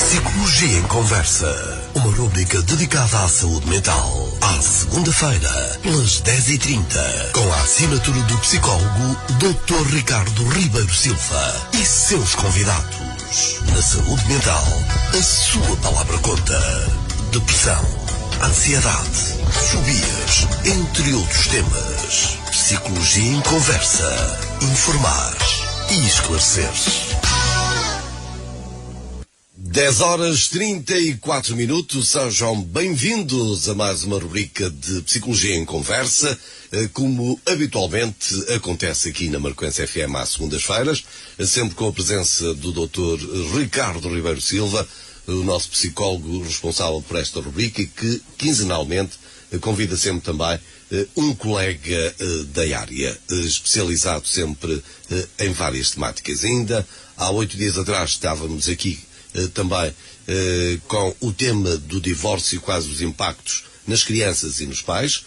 Psicologia em Conversa, uma rubrica dedicada à saúde mental. À segunda-feira, pelas 10h30, com a assinatura do psicólogo Dr. Ricardo Ribeiro Silva e seus convidados. Na saúde mental, a sua palavra conta. Depressão, ansiedade, fobias, entre outros temas. Psicologia em Conversa. Informar e esclarecer. 10h34, sejam bem-vindos a mais uma rubrica de Psicologia em Conversa, como habitualmente acontece aqui na Marquense FM às segundas-feiras, sempre com a presença do Dr. Ricardo Ribeiro Silva, o nosso psicólogo responsável por esta rubrica, e que quinzenalmente convida sempre também um colega da área, especializado sempre em várias temáticas. Ainda há 8 dias atrás estávamos aqui também com o tema do divórcio e quais os impactos nas crianças e nos pais.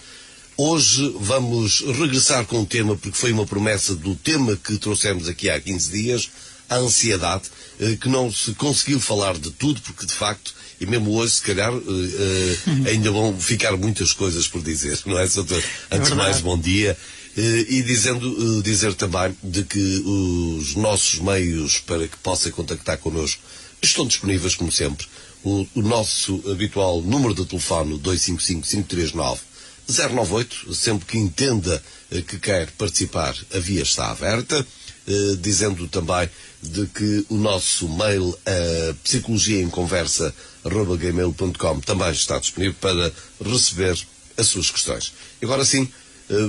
Hoje vamos regressar com um tema, porque foi uma promessa do tema que trouxemos aqui há 15 dias, a ansiedade, que não se conseguiu falar de tudo, porque de facto, e mesmo hoje se calhar ainda vão ficar muitas coisas por dizer, não é, doutor? Antes de mais, bom dia. E dizer também de que os nossos meios para que possa contactar connosco estão disponíveis, como sempre. O nosso habitual número de telefone, 255-539-098, sempre que entenda que quer participar, a via está aberta. Dizendo também de que o nosso mail, psicologiaemconversa@gmail.com, também está disponível para receber as suas questões. Agora sim,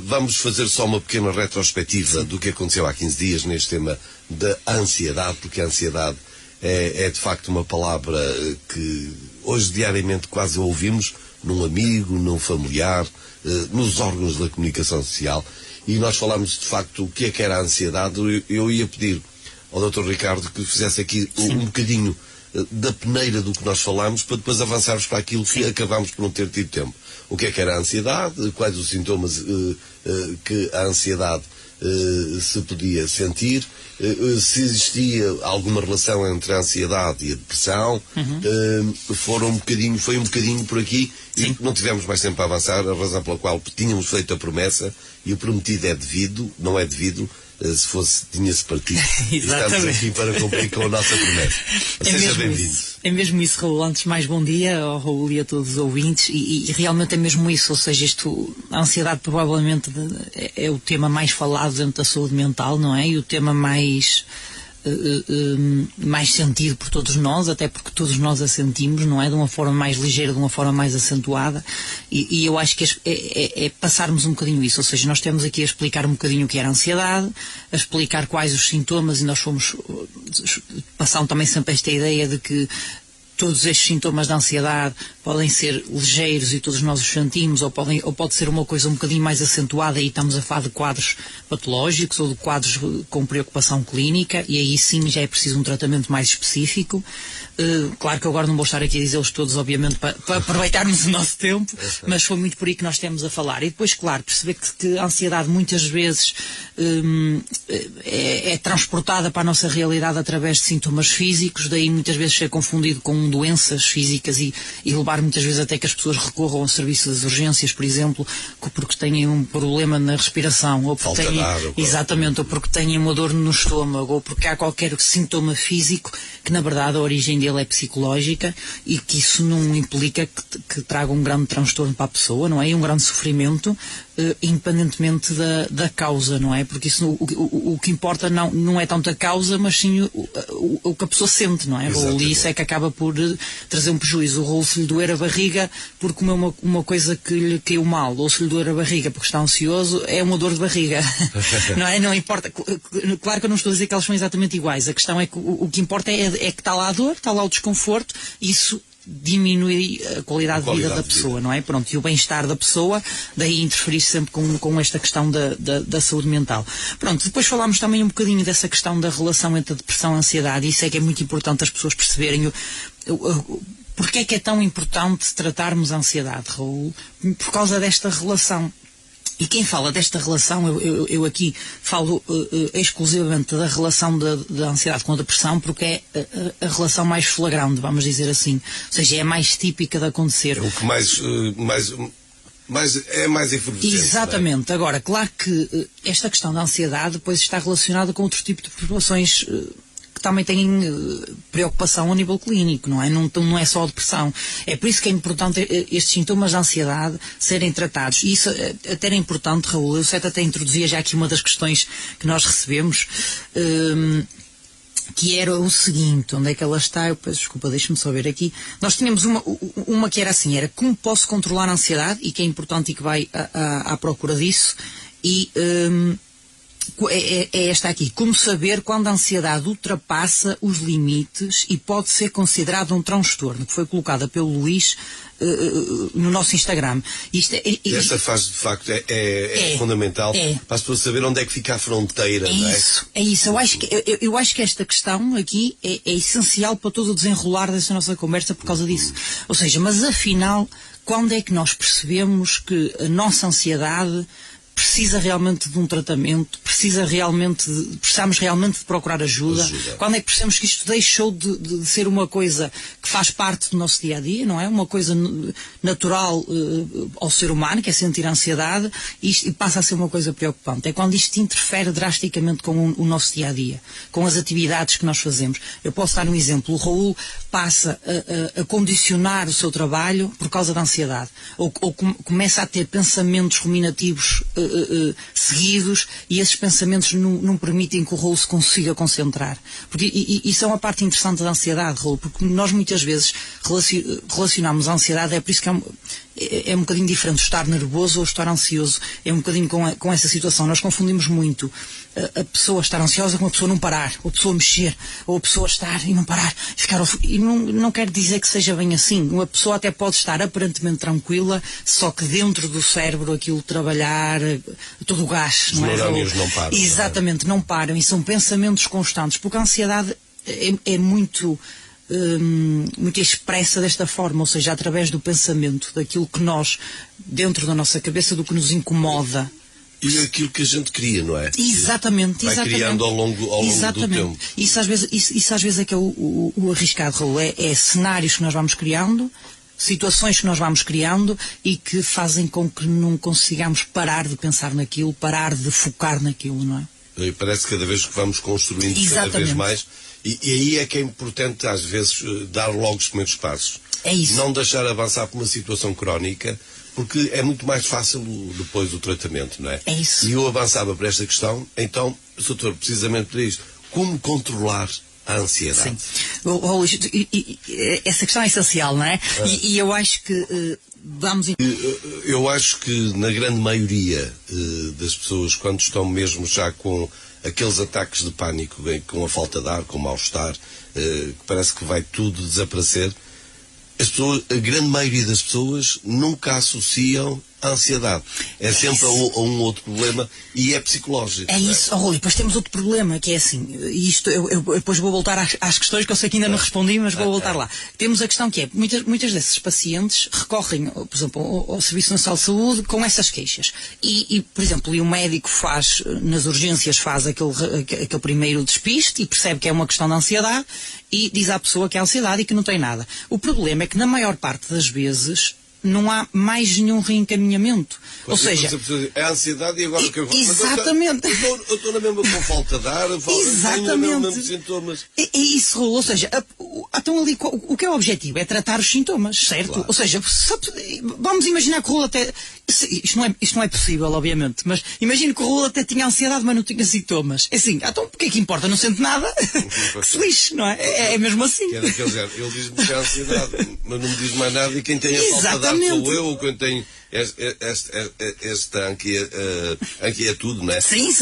vamos fazer só uma pequena retrospectiva do que aconteceu há 15 dias neste tema da ansiedade, porque a ansiedade é de facto uma palavra que hoje diariamente quase ouvimos num amigo, num familiar, nos órgãos da comunicação social, e nós falamos de facto o que é que era a ansiedade. Eu ia pedir ao Dr. Ricardo que fizesse aqui um bocadinho da peneira do que nós falamos, para depois avançarmos para aquilo que acabámos por não ter tido tempo. O que é que era a ansiedade, quais os sintomas que a ansiedade se podia sentir, se existia alguma relação entre a ansiedade e a depressão. Foi um bocadinho por aqui. Sim. E não tivemos mais tempo a avançar, a razão pela qual tínhamos feito a promessa, e o prometido é devido, não é devido. Se fosse, tinha-se partido. Estamos aqui para cumprir com a nossa promessa. Seja bem-vindo. É mesmo isso, Raul. Antes de mais, bom dia ao Raul e a todos os ouvintes. E realmente é mesmo isso. Ou seja, a ansiedade provavelmente é o tema mais falado dentro da saúde mental, não é? E o tema mais sentido por todos nós, até porque todos nós a sentimos, não é? De uma forma mais ligeira, de uma forma mais acentuada, e eu acho que é passarmos um bocadinho isso. Ou seja, nós temos aqui a explicar um bocadinho o que era a ansiedade, a explicar quais os sintomas, e nós fomos passando também sempre esta ideia de que todos estes sintomas de ansiedade podem ser ligeiros e todos nós os sentimos, ou pode ser uma coisa um bocadinho mais acentuada, e estamos a falar de quadros patológicos ou de quadros com preocupação clínica, e aí sim já é preciso um tratamento mais específico. Claro que eu agora não vou estar aqui a dizê-los todos, obviamente, para aproveitarmos o nosso tempo, mas foi muito por aí que nós temos a falar. E depois, claro, perceber que a ansiedade muitas vezes é transportada para a nossa realidade através de sintomas físicos, daí muitas vezes ser confundido com doenças físicas e levar muitas vezes até que as pessoas recorram ao serviço das urgências, por exemplo, porque têm um problema na respiração, ou porque têm, exatamente, ou porque têm uma dor no estômago, ou porque há qualquer sintoma físico que na verdade a origem dele é psicológica, e que isso não implica que traga um grande transtorno para a pessoa, não é? E um grande sofrimento, independentemente da causa, não é? Porque isso, o que importa não é tanto a causa, mas sim o que a pessoa sente, não é? E isso é que acaba por trazer um prejuízo. O Raul, se lhe doer a barriga porque comeu uma coisa que lhe caiu mal, ou se lhe doer a barriga porque está ansioso, é uma dor de barriga. Não é? Não importa. Claro que eu não estou a dizer que elas são exatamente iguais. A questão é que o que importa é que está lá a dor, está lá o desconforto, isso diminui a qualidade de vida da pessoa, não é? Pronto, e o bem-estar da pessoa, daí interferir sempre com esta questão da saúde mental. Pronto, depois falámos também um bocadinho dessa questão da relação entre a depressão e a ansiedade, e isso é que é muito importante as pessoas perceberem porque é que é tão importante tratarmos a ansiedade, Raul? Por causa desta relação. E quem fala desta relação, eu aqui falo exclusivamente da relação da ansiedade com a depressão, porque é a relação mais flagrante, vamos dizer assim. Ou seja, é mais típica de acontecer. É o que é mais efervescente. Exatamente. Não é? Agora, claro que esta questão da ansiedade depois está relacionada com outro tipo de preocupações que também têm preocupação a nível clínico, não é? Não é só a depressão. É por isso que é importante estes sintomas de ansiedade serem tratados. E isso até era importante, Raul, eu sei que até introduzia já aqui uma das questões que nós recebemos, que era o seguinte, onde é que ela está? Eu peço desculpa, deixa-me só ver aqui. Nós tínhamos uma que era assim, era como posso controlar a ansiedade, e que é importante e que vai à procura disso, e é esta aqui, como saber quando a ansiedade ultrapassa os limites e pode ser considerado um transtorno, que foi colocada pelo Luís no nosso Instagram. Esta fase, de facto, é fundamental para as pessoas saber onde é que fica a fronteira, não é? É isso. Eu acho que esta questão aqui é essencial para todo o desenrolar dessa nossa conversa por causa disso. Ou seja, mas afinal, quando é que nós percebemos que a nossa ansiedade precisa realmente de um tratamento, precisamos realmente de procurar ajuda? Quando é que percebemos que isto deixou de ser uma coisa que faz parte do nosso dia-a-dia, não é? Uma coisa natural ao ser humano, que é sentir ansiedade, e passa a ser uma coisa preocupante. É quando isto interfere drasticamente com o nosso dia-a-dia, com as atividades que nós fazemos. Eu posso dar um exemplo. O Raul passa a condicionar o seu trabalho por causa da ansiedade, ou começa a ter pensamentos ruminativos seguidos, e esses pensamentos não permitem que o Raul se consiga concentrar. Porque isso é uma parte interessante da ansiedade, Raul, porque nós muitas vezes relacionamos a ansiedade, é por isso que é um bocadinho diferente estar nervoso ou estar ansioso. É um bocadinho com essa situação. Nós confundimos muito a pessoa estar ansiosa com a pessoa não parar, ou a pessoa mexer, ou a pessoa estar e não parar, e não quer dizer que seja bem assim. Uma pessoa até pode estar aparentemente tranquila, só que dentro do cérebro aquilo trabalhar, todo o gás. Os neurónios não param. Exatamente, não param, e são pensamentos constantes, porque a ansiedade é muito expressa desta forma, ou seja, através do pensamento, daquilo que nós, dentro da nossa cabeça, do que nos incomoda. E aquilo que a gente cria, não é? Exatamente. Vai criando ao longo do tempo. Isso às vezes é que é o arriscado, Raul. É cenários que nós vamos criando, situações que nós vamos criando, e que fazem com que não consigamos parar de pensar naquilo, parar de focar naquilo, não é? E parece que cada vez que vamos construindo cada vez mais. E aí é que é importante, às vezes, dar logo os primeiros passos. É isso. Não deixar avançar por uma situação crónica, porque é muito mais fácil depois o tratamento, não é? É isso. E eu avançava para esta questão, então, doutor, precisamente para isto, como controlar a ansiedade? Sim. Essa questão é essencial, não é? E eu acho que eu acho que na grande maioria das pessoas, quando estão mesmo já com aqueles ataques de pânico, com a falta de ar, com o mal-estar, que parece que vai tudo desaparecer, a grande maioria das pessoas nunca associam a ansiedade. É sempre a um outro problema, e é psicológico. É isso, Rui. Depois temos outro problema, que é assim, isto eu depois vou voltar às questões que eu sei que ainda não respondi, mas vou voltar lá. Temos a questão que é, muitas desses pacientes recorrem, por exemplo, ao Serviço Nacional de Saúde com essas queixas. E por exemplo, o médico faz, nas urgências, faz aquele primeiro despiste e percebe que é uma questão de ansiedade, e diz à pessoa que é ansiedade e que não tem nada. O problema é que, na maior parte das vezes, não há mais nenhum reencaminhamento. Ou seja, é a ansiedade, e agora o que eu faço? Exatamente. Eu estou na mesma com falta de ar, tenho os mesmos sintomas. É isso, ou seja, então ali, o que é o objetivo? É tratar os sintomas, certo? Claro. Ou seja, vamos imaginar que o Raul até... Isto não é possível, obviamente, mas imagino que o Raul até tinha ansiedade, mas não tinha sintomas. É assim, então o que é que importa? Não sente nada? Que se lixe, não é? É mesmo assim. Que é daquele género. Ele diz-me que é ansiedade, mas não me diz mais nada, e quem tem a falta de ar sou eu, ou quem tem esta inquietude, não é? Sim.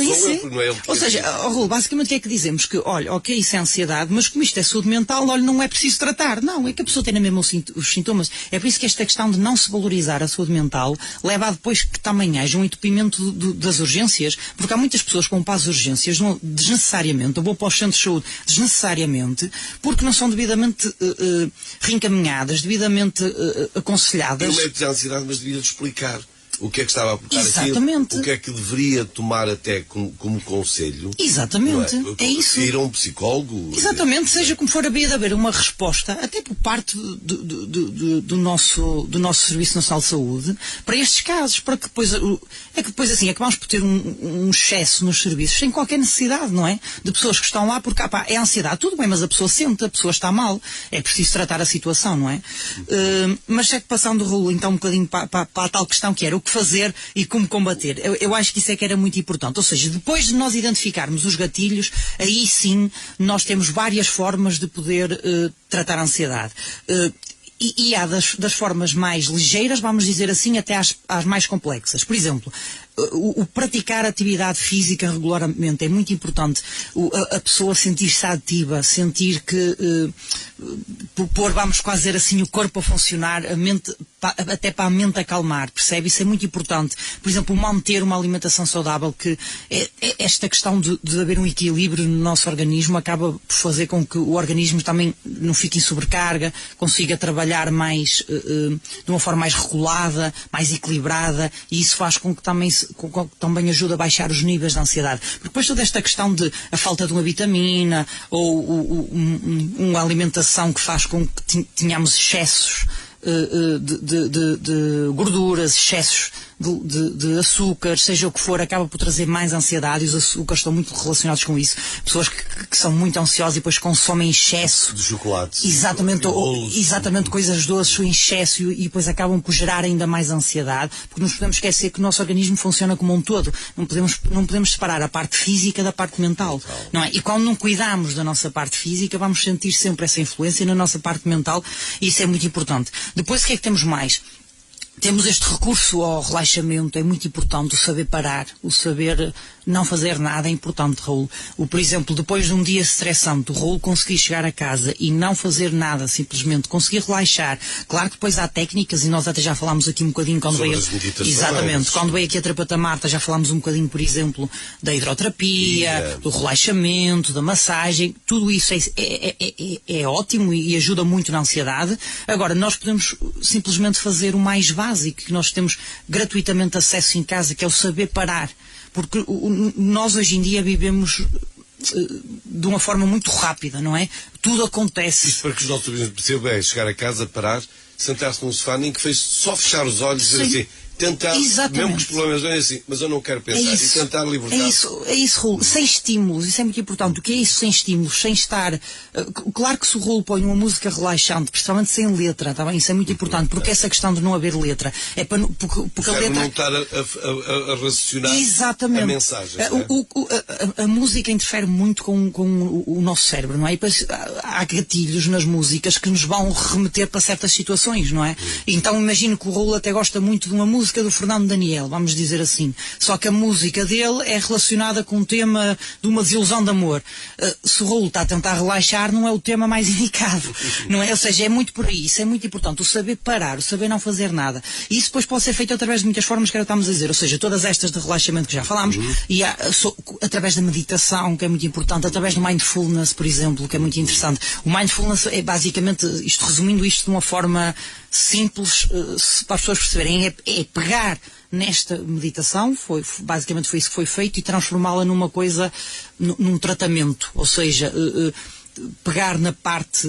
Eu, não é ele. Ou seja, Raul, basicamente o que é que dizemos? Que, olha, ok, isso é ansiedade, mas como isto é saúde mental, olha, não é preciso tratar. Não, é que a pessoa tem mesmo os sintomas. É por isso que esta questão de não se valorizar a saúde mental leva a depois que também haja um entupimento das urgências, porque há muitas pessoas que vão para as urgências desnecessariamente, ou vão para os centros de saúde desnecessariamente, porque não são devidamente reencaminhadas, devidamente aconselhadas. Eu meto de ansiedade, mas devia explicar. o que é que estava a aplicar Exatamente. aquilo, o que é que deveria tomar até como conselho. Exatamente. É isso. Ir a um psicólogo. Exatamente, seja como for, havia de haver uma resposta, até por parte do nosso Serviço Nacional de Saúde, para estes casos, para que depois assim, acabamos por ter um excesso nos serviços, sem qualquer necessidade, não é? De pessoas que estão lá porque, é ansiedade, tudo bem, mas a pessoa sente, a pessoa está mal, é preciso tratar a situação, não é? Mas é que passando o rolo, então, um bocadinho para a tal questão que era o que fazer e como combater. Eu acho que isso é que era muito importante. Ou seja, depois de nós identificarmos os gatilhos, aí sim nós temos várias formas de poder tratar a ansiedade. E há das formas mais ligeiras, vamos dizer assim, até às mais complexas. Por exemplo, o praticar atividade física regularmente é muito importante. A pessoa sentir-se ativa, sentir que pôr, vamos quase dizer assim, o corpo a funcionar, a mente, até para a mente acalmar, percebe? Isso é muito importante. Por exemplo, manter uma alimentação saudável, que esta questão de haver um equilíbrio no nosso organismo acaba por fazer com que o organismo também não fique em sobrecarga, consiga trabalhar mais, de uma forma mais regulada, mais equilibrada, e isso faz com que também ajuda a baixar os níveis de ansiedade. Porque depois toda esta questão de a falta de uma vitamina ou uma alimentação que faz com que tenhamos excessos de gorduras, excessos de açúcar, seja o que for, acaba por trazer mais ansiedade, e os açúcares estão muito relacionados com isso. Pessoas que são muito ansiosas e depois consomem em excesso de chocolate, exatamente coisas doces em excesso, e depois acabam por gerar ainda mais ansiedade, porque nos podemos esquecer que o nosso organismo funciona como um todo. Não podemos separar a parte física da parte mental, não é? E quando não cuidamos da nossa parte física, vamos sentir sempre essa influência na nossa parte mental, e isso é muito importante. Depois, o que é que temos mais? Temos este recurso ao relaxamento, é muito importante o saber parar, o saber não fazer nada é importante, Raul. Por exemplo, depois de um dia estressante, o Raul conseguir chegar a casa e não fazer nada, simplesmente conseguir relaxar. Claro que depois há técnicas, e nós até já falámos aqui um bocadinho quando veio... Exatamente, quando veio aqui a terapeuta Marta, já falámos um bocadinho, por exemplo, da hidroterapia, do relaxamento, da massagem, tudo isso é ótimo e ajuda muito na ansiedade. Agora, nós podemos simplesmente fazer o mais básico, que nós temos gratuitamente acesso em casa, que é o saber parar. Porque nós hoje em dia vivemos de uma forma muito rápida, não é? Tudo acontece. Isto para que os nossos ouvintes percebam é chegar a casa, parar, sentar-se num sofá, nem que fez só fechar os olhos e dizer assim, tentar, exatamente, mesmo que os problemas venham assim, mas eu não quero pensar, e tentar libertar. É isso, Raul, sem estímulos, isso é muito importante. O que é isso sem estímulos, sem estar... claro que se o Raul põe uma música relaxante, principalmente sem letra, tá bem? Isso é muito importante, porque essa questão de não haver letra, é para, porque a letra... não estar a raciocinar exatamente, a mensagem. A música interfere muito com o nosso cérebro, não é? E depois há gatilhos nas músicas que nos vão remeter para certas situações, não é? Então imagino que o Raul até gosta muito de uma música do Fernando Daniel, vamos dizer assim. Só que a música dele é relacionada com um tema de uma desilusão de amor. Se o Raul está a tentar relaxar, não é o tema mais indicado, não é? Ou seja, é muito por aí. Isso é muito importante. O saber parar, o saber não fazer nada. E isso depois pode ser feito através de muitas formas que era estamos a dizer. Ou seja, todas estas de relaxamento que já falámos, e através da meditação, que é muito importante, através do mindfulness, por exemplo, que é muito interessante. O mindfulness é basicamente, resumindo isto de uma forma simples, para as pessoas perceberem, é pegar nesta meditação, basicamente foi isso que foi feito, e transformá-la numa coisa, num tratamento, ou seja, pegar na parte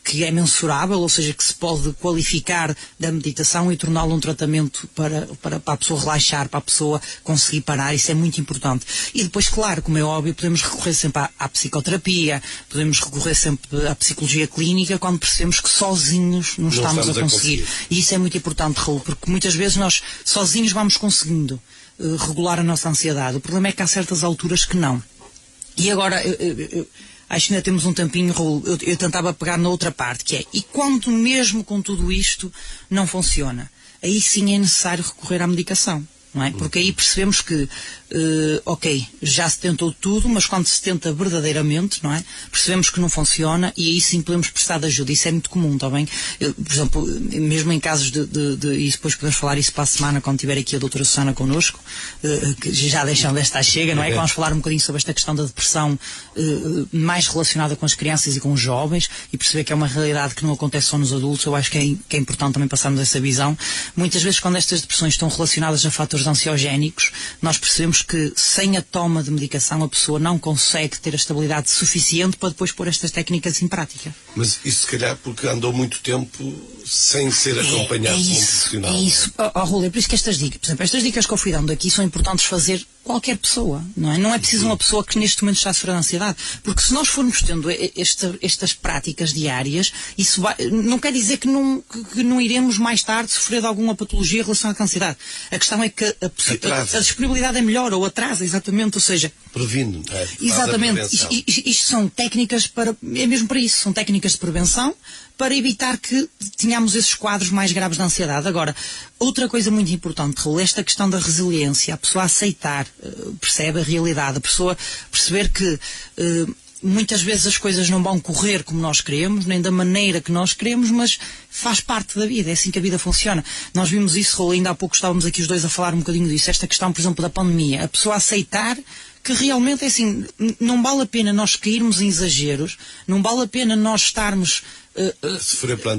que é mensurável, ou seja, que se pode qualificar da meditação, e torná-la um tratamento para a pessoa relaxar, para a pessoa conseguir parar. Isso é muito importante. E depois, claro, como é óbvio, podemos recorrer sempre à psicoterapia, podemos recorrer sempre à psicologia clínica, quando percebemos que sozinhos não estamos a conseguir. E isso é muito importante, Raul, porque muitas vezes nós sozinhos vamos conseguindo regular a nossa ansiedade. O problema é que há certas alturas que não. E agora... acho que ainda temos um tempinho, Raul. Eu tentava pegar na outra parte, que é, e quando mesmo com tudo isto não funciona, aí sim é necessário recorrer à medicação, não é? Porque aí percebemos que, ok, já se tentou tudo, mas quando se tenta verdadeiramente, não é? Percebemos que não funciona e aí sim podemos prestar ajuda. Isso é muito comum, está bem? Por exemplo, mesmo em casos e depois podemos falar isso para a semana, quando tiver aqui a doutora Susana connosco, que já deixando esta chega, não é? Vamos falar um bocadinho sobre esta questão da depressão mais relacionada com as crianças e com os jovens e perceber que é uma realidade que não acontece só nos adultos. Eu acho que é importante também passarmos essa visão. Muitas vezes, quando estas depressões estão relacionadas a fatores ansiogénicos, nós percebemos que sem a toma de medicação a pessoa não consegue ter a estabilidade suficiente para depois pôr estas técnicas em prática. Mas isso se calhar porque andou muito tempo sem ser acompanhado por um profissional. É isso, Raul, é por isso que estas dicas, por exemplo, estas dicas que eu fui dando aqui são importantes fazer qualquer pessoa, não é? Não é preciso uma pessoa que neste momento está a sofrer de ansiedade, porque se nós formos tendo estas práticas diárias, isso não quer dizer que não iremos mais tarde sofrer de alguma patologia relacionada com a ansiedade. A questão é que a disponibilidade é melhor, ou atrasa, exatamente, ou seja... Previno, não é? Exatamente. Isto são técnicas é mesmo para isso, são técnicas de prevenção, para evitar que tenhamos esses quadros mais graves de ansiedade. Agora, outra coisa muito importante, Raul, esta questão da resiliência, a pessoa aceitar, percebe a realidade, a pessoa perceber que muitas vezes as coisas não vão correr como nós queremos, nem da maneira que nós queremos, mas faz parte da vida, é assim que a vida funciona. Nós vimos isso, Raul, ainda há pouco estávamos aqui os dois a falar um bocadinho disso, esta questão, por exemplo, da pandemia, a pessoa aceitar que realmente é assim, não vale a pena nós cairmos em exageros, não vale a pena nós estarmos sofrer por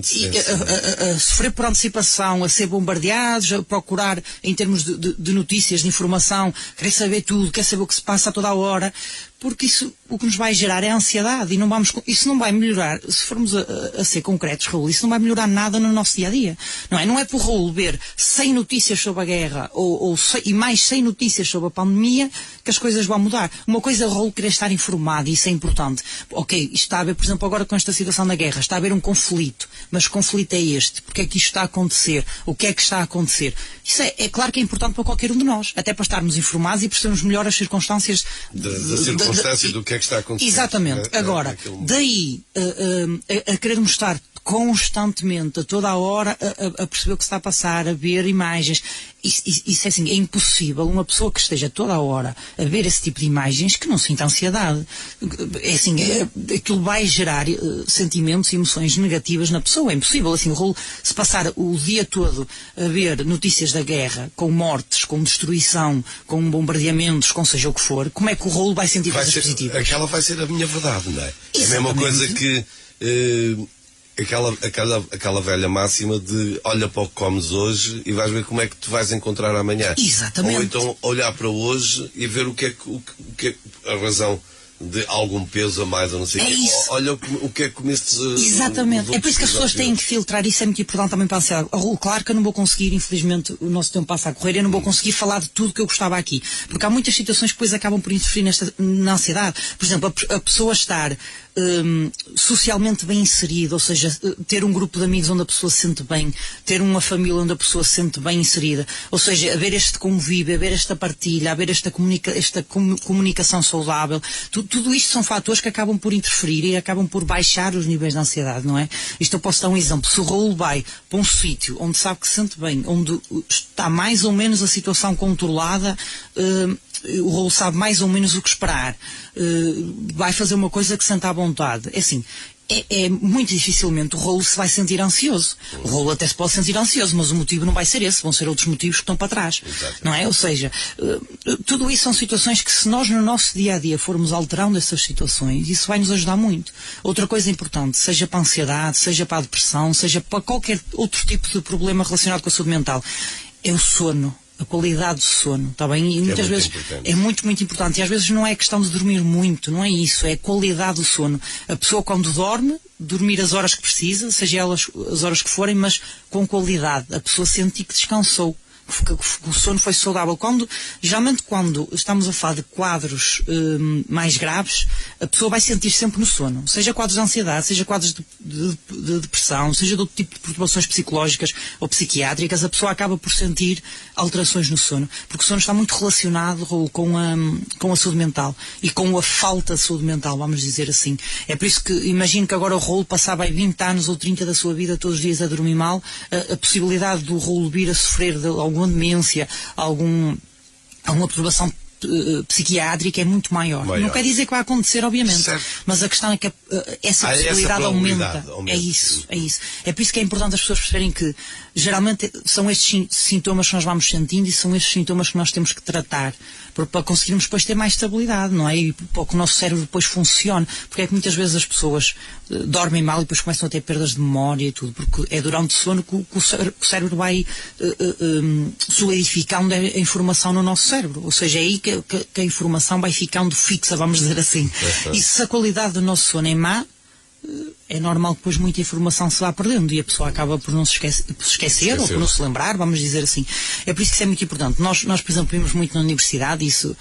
sofrer por antecipação, a ser bombardeados, a procurar em termos de notícias, de informação, querer saber tudo, quer saber o que se passa a toda a hora, porque isso o que nos vai gerar é ansiedade e isso não vai melhorar, se formos a ser concretos, Raul, isso não vai melhorar nada no nosso dia-a-dia. Não é por Raul ver 100 notícias sobre a guerra e mais 100 notícias sobre a pandemia que as coisas vão mudar. Uma coisa é o Raul querer estar informado e isso é importante. Ok, isto está a haver, por exemplo, agora com esta situação da guerra, está a haver um conflito, mas que conflito é este? Porque é que isto está a acontecer? O que é que está a acontecer? Isso é claro que é importante para qualquer um de nós, até para estarmos informados e percebermos melhor as circunstâncias do que é que está a acontecer. Exatamente. Agora, daí a querermos estar constantemente, a toda a hora, a perceber o que está a passar, a ver imagens. Isso é assim, é impossível uma pessoa que esteja toda a hora a ver esse tipo de imagens que não sinta ansiedade. É assim, aquilo vai gerar sentimentos e emoções negativas na pessoa. É impossível. Assim, o Raul, se passar o dia todo a ver notícias da guerra, com mortes, com destruição, com bombardeamentos, com seja o que for, como é que o Raul vai sentir coisas positivas? Aquela vai ser a minha verdade, não é? Exatamente. É a mesma coisa que... Aquela velha máxima de olha para o que comes hoje e vais ver como é que te vais encontrar amanhã. Exatamente. Ou então olhar para hoje e ver o que é a razão de algum peso a mais ou não sei o quê. Olha o que é que comeste. Exatamente. É por isso que as pessoas têm que filtrar, isso é muito importante também para a ansiedade. Claro que eu não vou conseguir, infelizmente o nosso tempo passa a correr, eu não vou conseguir falar de tudo que eu gostava aqui, porque há muitas situações que depois acabam por interferir na ansiedade. Por exemplo, a pessoa estar socialmente bem inserida, ou seja, ter um grupo de amigos onde a pessoa se sente bem, ter uma família onde a pessoa se sente bem inserida, ou seja, haver este convívio, haver esta partilha, haver esta comunicação saudável, tudo isto são fatores que acabam por interferir e acabam por baixar os níveis de ansiedade, não é? Isto eu posso dar um exemplo. Se o Raul vai para um sítio onde sabe que se sente bem, onde está mais ou menos a situação controlada, o Raul sabe mais ou menos o que esperar, vai fazer uma coisa que sente à vontade. É assim, muito dificilmente o Raul se vai sentir ansioso. O Raul até se pode sentir ansioso, mas o motivo não vai ser esse, vão ser outros motivos que estão para trás. Exato. Não é? Ou seja, tudo isso são situações que, se nós no nosso dia-a-dia formos alterando essas situações, isso vai nos ajudar muito. Outra coisa importante, seja para a ansiedade, seja para a depressão, seja para qualquer outro tipo de problema relacionado com a saúde mental, é o sono. A qualidade do sono, está bem? E muitas vezes é muito, muito importante. E às vezes não é questão de dormir muito, não é isso, é a qualidade do sono. A pessoa quando dormir as horas que precisa, seja elas as horas que forem, mas com qualidade. A pessoa sentir que descansou, que o sono foi saudável. Geralmente quando estamos a falar de quadros mais graves, a pessoa vai sentir sempre no sono. Seja quadros de ansiedade, seja quadros de depressão, seja de outro tipo de perturbações psicológicas ou psiquiátricas, a pessoa acaba por sentir alterações no sono. Porque o sono está muito relacionado com a saúde mental e com a falta de saúde mental, vamos dizer assim. É por isso que imagino que agora o Raul passava 20 anos ou 30 da sua vida todos os dias a dormir mal, a possibilidade do Raul vir a sofrer de algum alguma demência, alguma perturbação psiquiátrica é muito maior. Não quer dizer que vai acontecer, obviamente, certo. Mas a questão é que essa possibilidade aumenta. É isso. É por isso que é importante as pessoas perceberem que geralmente são estes sintomas que nós vamos sentindo e são estes sintomas que nós temos que tratar para conseguirmos depois ter mais estabilidade, não é? E para que o nosso cérebro depois funcione. Porque é que muitas vezes as pessoas dormem mal e depois começam a ter perdas de memória e tudo, porque é durante o sono que o cérebro vai solidificando a informação no nosso cérebro. Ou seja, é aí que a informação vai ficando fixa, vamos dizer assim. E se a qualidade do nosso sono é má, é normal que depois muita informação se vá perdendo e a pessoa acaba por não se esquecer ou por não se lembrar, vamos dizer assim. É por isso que isso é muito importante. Nós por exemplo, vimos muito na universidade, isso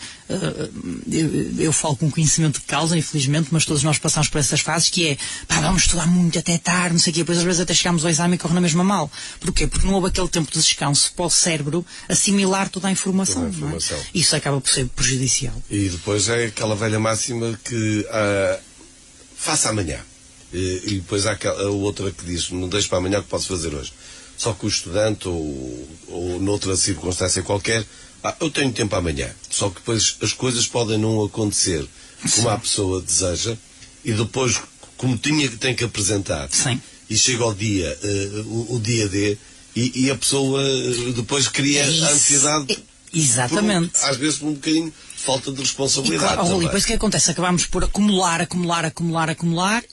eu falo com conhecimento de causa, infelizmente, mas todos nós passamos por essas fases, que é, vamos estudar muito até tarde, não sei o quê, depois às vezes até chegamos ao exame e corre na mesma mal. Porquê? Porque não houve aquele tempo de descanso para o cérebro assimilar toda a informação. Não é? Isso acaba por ser prejudicial. E depois é aquela velha máxima que faça amanhã. E depois há a outra que diz, não deixe para amanhã o que posso fazer hoje. Só que o estudante ou noutra circunstância qualquer, eu tenho tempo amanhã. Só que depois as coisas podem não acontecer como a pessoa deseja e depois, como tem que apresentar. Sim. E chega ao dia, o dia D, e a pessoa depois cria a ansiedade. Exatamente. Às vezes por um bocadinho falta de responsabilidade. E depois o que acontece? Acabamos por acumular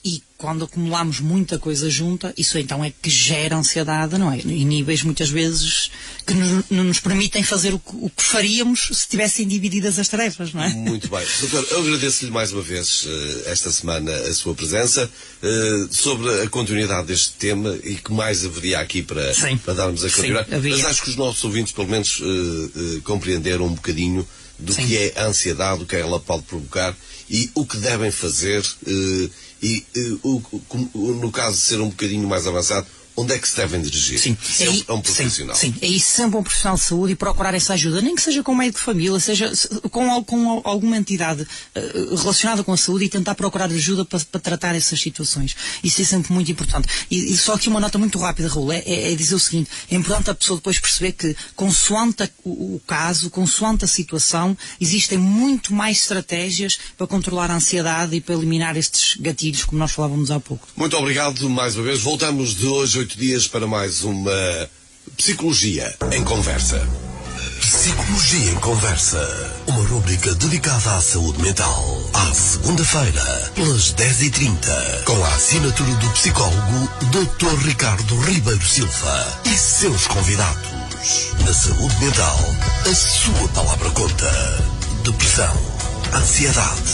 e quando acumulamos muita coisa junta, isso então é que gera ansiedade, não é? Em níveis muitas vezes que não nos permitem fazer o que faríamos se tivessem divididas as tarefas, não é? Muito bem. Doutor, eu agradeço-lhe mais uma vez esta semana a sua presença sobre a continuidade deste tema e que mais haveria aqui para darmos a continuidade. Mas acho que os nossos ouvintes pelo menos compreenderam um bocadinho do que é a ansiedade, o que ela pode provocar e o que devem fazer no caso de ser um bocadinho mais avançado, onde é que se devem dirigir? Sim. É um profissional. Sim, é isso, sempre um profissional de saúde e procurar essa ajuda, nem que seja com um médico de família, seja com alguma entidade relacionada com a saúde e tentar procurar ajuda para tratar essas situações. Isso é sempre muito importante. E só aqui uma nota muito rápida, Raul, é dizer o seguinte, é importante a pessoa depois perceber que, consoante o caso, consoante a situação, existem muito mais estratégias para controlar a ansiedade e para eliminar estes gatilhos, como nós falávamos há pouco. Muito obrigado mais uma vez. Voltamos de hoje 8 dias para mais uma Psicologia em Conversa. Psicologia em Conversa, uma rubrica dedicada à saúde mental. À segunda-feira, pelas 10h30, com a assinatura do psicólogo Dr. Ricardo Ribeiro Silva e seus convidados. Na saúde mental, a sua palavra conta. Depressão, ansiedade,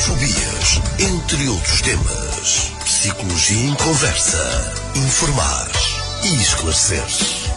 fobias, entre outros temas. Psicologia em Conversa. Informar e esclarecer-se.